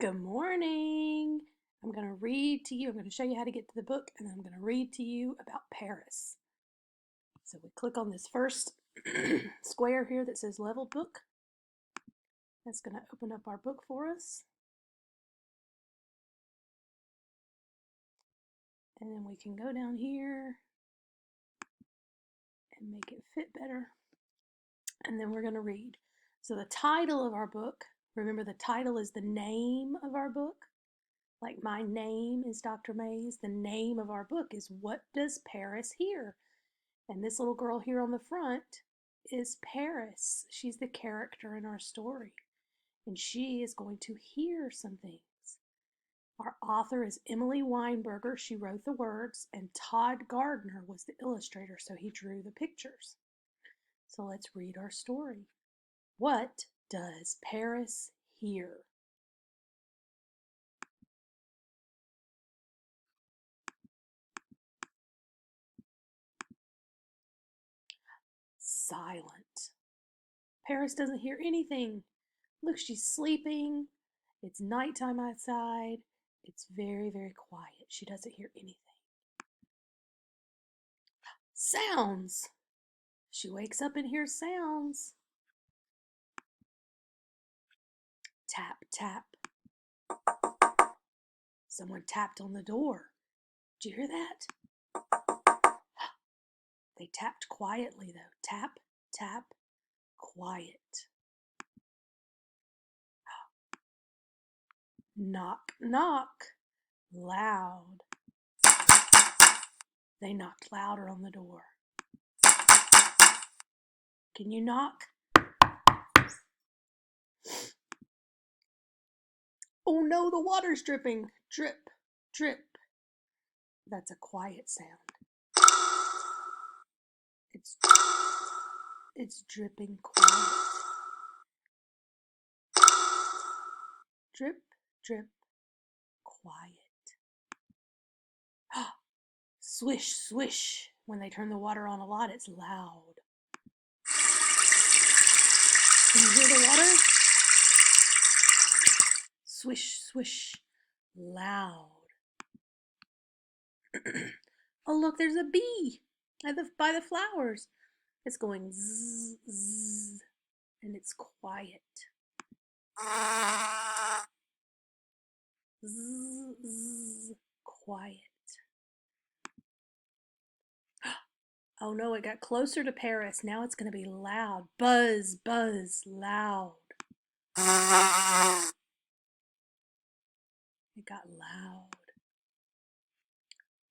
Good morning. I'm going to read to you. I'm going to show you how to get to the book, and then I'm going to read to you about Paris. So we click on this first square here that says level book. That's going to open up our book for us. And then we can go down here and make it fit better. And then we're going to read. So the title of our book, remember the title is the name of our book. Like my name is Dr. Mays. The name of our book is What Does Paris Hear? And this little girl here on the front is Paris. She's the character in our story. And she is going to hear some things. Our author is Emily Weinberger. She wrote the words, and Todd Gardner was the illustrator, so he drew the pictures. So let's read our story. What does Paris hear? Silent. Paris doesn't hear anything. Look, she's sleeping. It's nighttime outside. It's very, very quiet. She doesn't hear anything. Sounds. She wakes up and hears sounds. Tap, tap. Someone tapped on the door. Did you hear that? They tapped quietly, though. Tap, tap, quiet. Knock, knock. Loud. They knocked louder on the door. Can you knock? Oh no, the water's dripping. Drip, drip. That's a quiet sound. It's dripping quiet. Drip, drip, quiet. Swish, swish. When they turn the water on a lot, it's loud. Can you hear the water? Swish, swish, loud. Oh, look, there's a bee by the flowers. It's going zzz, zzz, and it's quiet. Zzz, zzz, quiet. Oh no, it got closer to Paris. Now it's going to be loud. Buzz, buzz, loud. It got loud.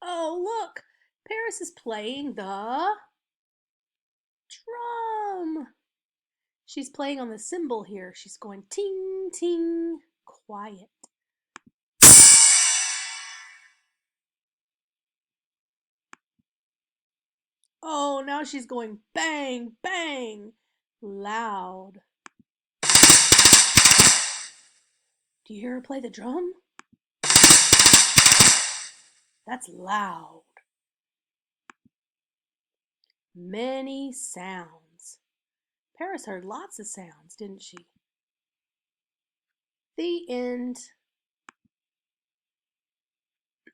Oh, look! Paris is playing the drum. She's playing on the cymbal here. She's going ting, ting, quiet. Oh, now she's going bang, bang, loud. Do you hear her play the drum? That's loud. Many sounds. Paris heard lots of sounds, didn't she? The end.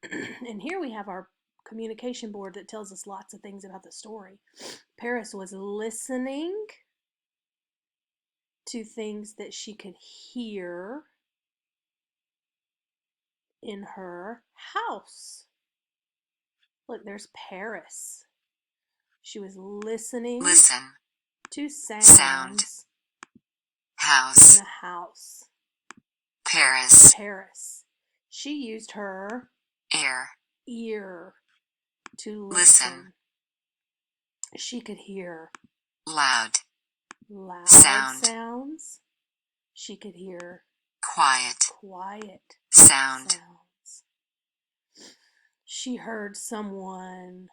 And here we have our communication board that tells us lots of things about the story. Paris was listening to things that she could hear in her house. Look, there's Paris. She was listening to sounds house, in a house. Paris. She used her ear to listen. She could hear loud sounds. She could hear quiet sounds. She heard someone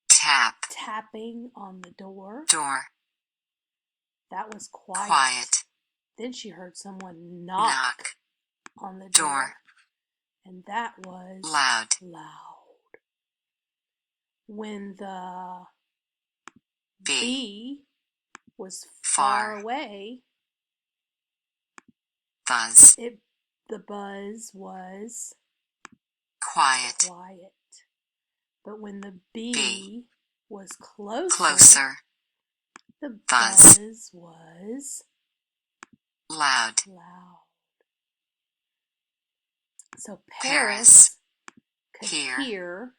tapping on the door. That was quiet. Then she heard someone knock on the door. And that was loud. When the bee was far away, Buzz. The buzz was Quiet. quiet. But when the B. bee was closer, Closer. the Buzz. buzz was Loud. loud. So Paris. Paris could Hear. hear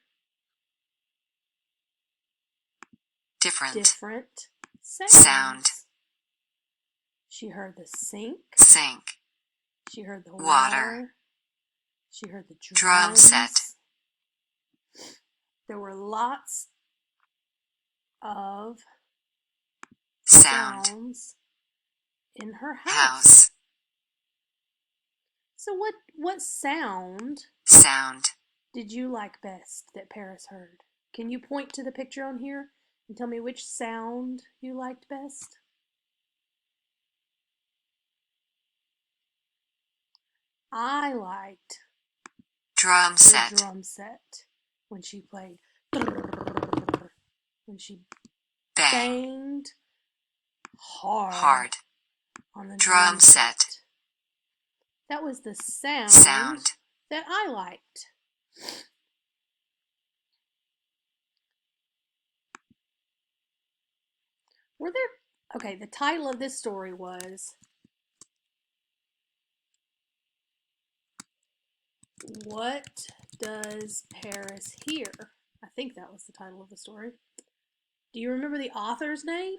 Different. different Sound. sounds. She heard the sink. Sink. She heard the Water. water. She heard the Drum set. There were lots of Sound. sounds in her house. House. So what sound Sound. did you like best that Paris heard? Can you point to the picture on here and tell me which sound you liked best? I liked Drum the set. drum set when she played, when she Bang. banged Hard. on the Drum set. That was the sound that I liked. Okay, the title of this story was What Does Paris Hear? I think that was the title of the story. Do you remember the author's name?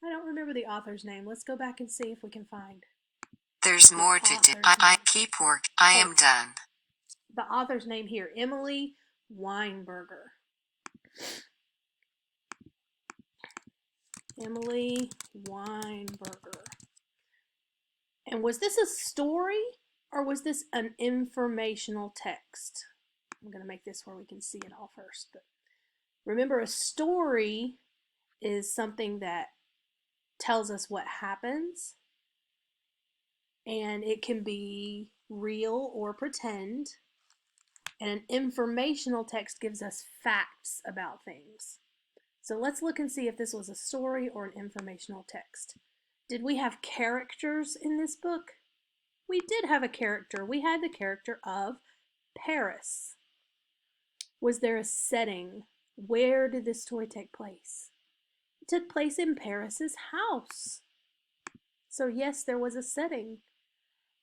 I don't remember the author's name. Let's go back and see if we can find. There's more to do. I keep work. I am done. The author's name here, Emily Weinberger. Emily Weinberger. And was this a story or was this an informational text? I'm going to make this where we can see it all first. But remember, a story is something that tells us what happens, and it can be real or pretend. And an informational text gives us facts about things. So let's look and see if this was a story or an informational text. Did we have characters in this book? We did have a character. We had the character of Paris. Was there a setting? Where did this story take place? It took place in Paris's house. So yes, there was a setting.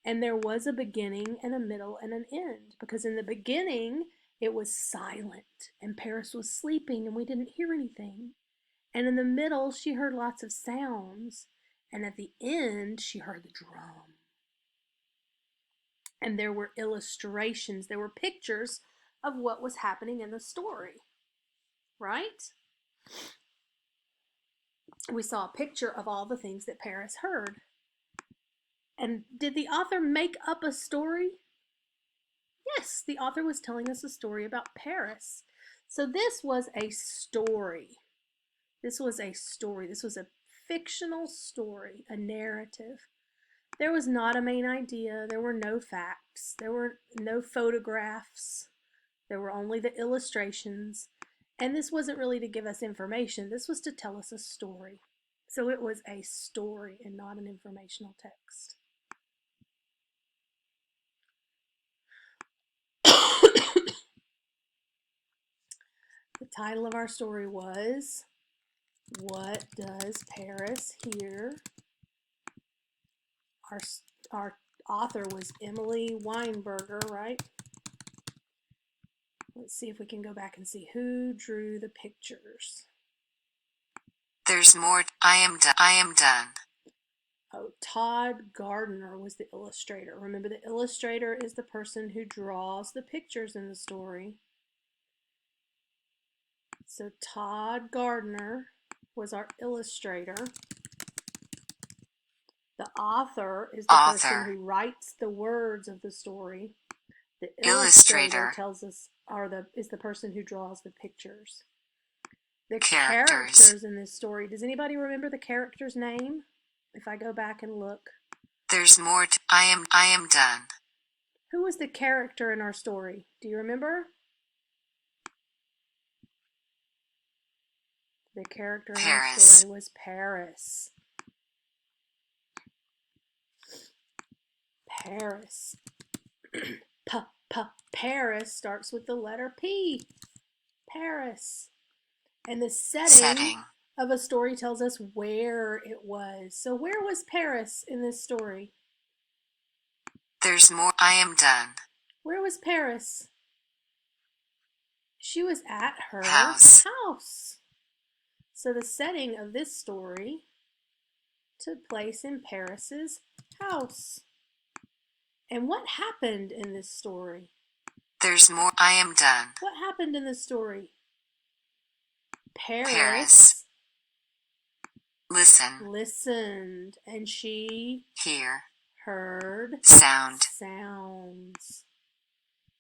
And there was a beginning and a middle and an end. Because in the beginning, it was silent and Paris was sleeping and we didn't hear anything. And in the middle, she heard lots of sounds. And at the end, she heard the drum. And there were illustrations, there were pictures of what was happening in the story, right? We saw a picture of all the things that Paris heard. And did the author make up a story? Yes, the author was telling us a story about Paris. So this was a story. This was a story. This was a fictional story, a narrative. There was not a main idea. There were no facts. There were no photographs. There were only the illustrations. And this wasn't really to give us information. This was to tell us a story. So it was a story and not an informational text. The title of our story was What Does Paris Hear? Our author was Emily Weinberger, right? Let's see if we can go back and see who drew the pictures. There's more. I am done. Oh, Todd Gardner was the illustrator. Remember, the illustrator is the person who draws the pictures in the story. So Todd Gardner was our illustrator. The author is the person who writes the words of the story. The illustrator tells us, is the person who draws the pictures. The characters in this story. Does anybody remember the character's name? If I go back and look. There's more. I am done. Who was the character in our story? Do you remember? The character in our story was Paris. Paris. Paris starts with the letter P. Paris. And the setting of a story tells us where it was. So where was Paris in this story? There's more. I am done. Where was Paris? She was at her House. So the setting of this story took place in Paris's house. And what happened in this story? There's more. I am done. What happened in this story? Paris listened, and she heard sounds.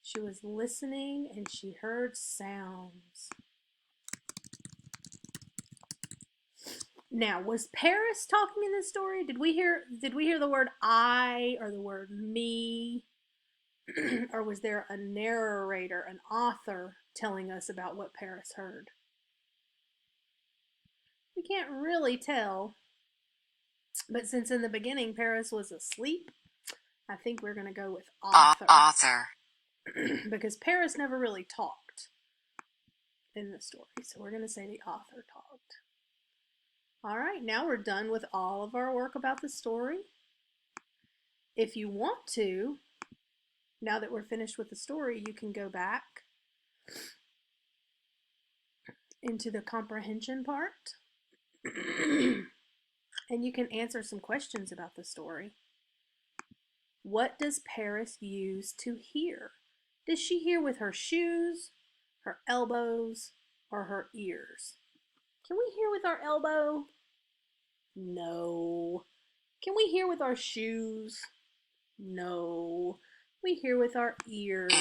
She was listening and she heard sounds. Now, was Paris talking in this story? Did we hear the word I or the word me? Or was there a narrator, an author, telling us about what Paris heard? We can't really tell. But since in the beginning Paris was asleep, I think we're going to go with author. Because Paris never really talked in the story. So we're going to say the author talked. All right, now we're done with all of our work about the story. If you want to, now that we're finished with the story, you can go back into the comprehension part and you can answer some questions about the story. What does Paris use to hear? Does she hear with her shoes, her elbows, or her ears? Can we hear with our elbow? No. Can we hear with our shoes? No. We hear with our ears. Yay,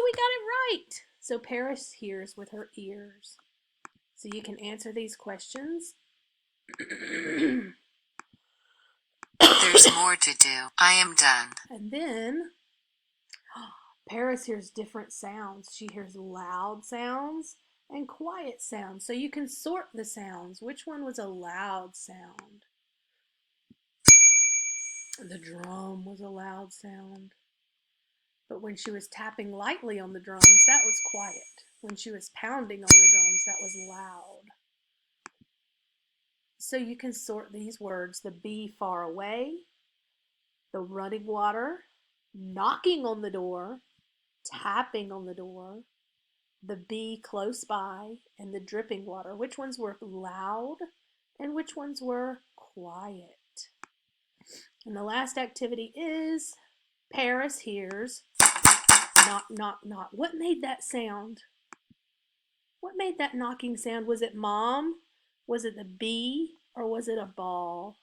we got it right. So Paris hears with her ears. So you can answer these questions. There's more to do. I am done. And then Paris hears different sounds. She hears loud sounds and quiet sounds. So you can sort the sounds. Which one was a loud sound? The drum was a loud sound. But when she was tapping lightly on the drums, that was quiet. When she was pounding on the drums, that was loud. So you can sort these words. The bee far away, the running water, knocking on the door, tapping on the door, the bee close by, and the dripping water. Which ones were loud and which ones were quiet? And the last activity is Paris hears knock, knock, knock. What made that sound? What made that knocking sound? Was it Mom? Was it the bee? Or was it a ball?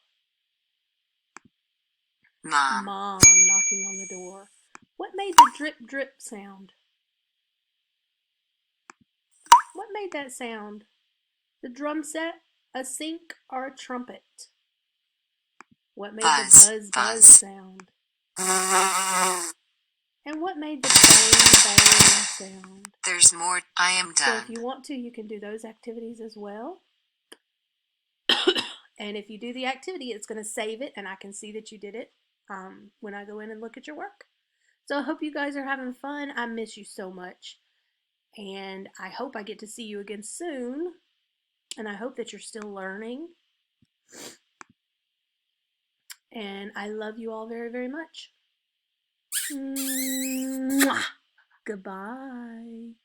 Mom knocking on the door. What made the drip, drip sound? What made that sound? The drum set, a sink, or a trumpet? What made the buzz sound? And what made the bang, bang sound? There's more. I am done. So if you want to, you can do those activities as well. And if you do the activity, it's going to save it, and I can see that you did it when I go in and look at your work. So I hope you guys are having fun. I miss you so much. And I hope I get to see you again soon. And I hope that you're still learning. And I love you all very, very much. Mwah. Goodbye.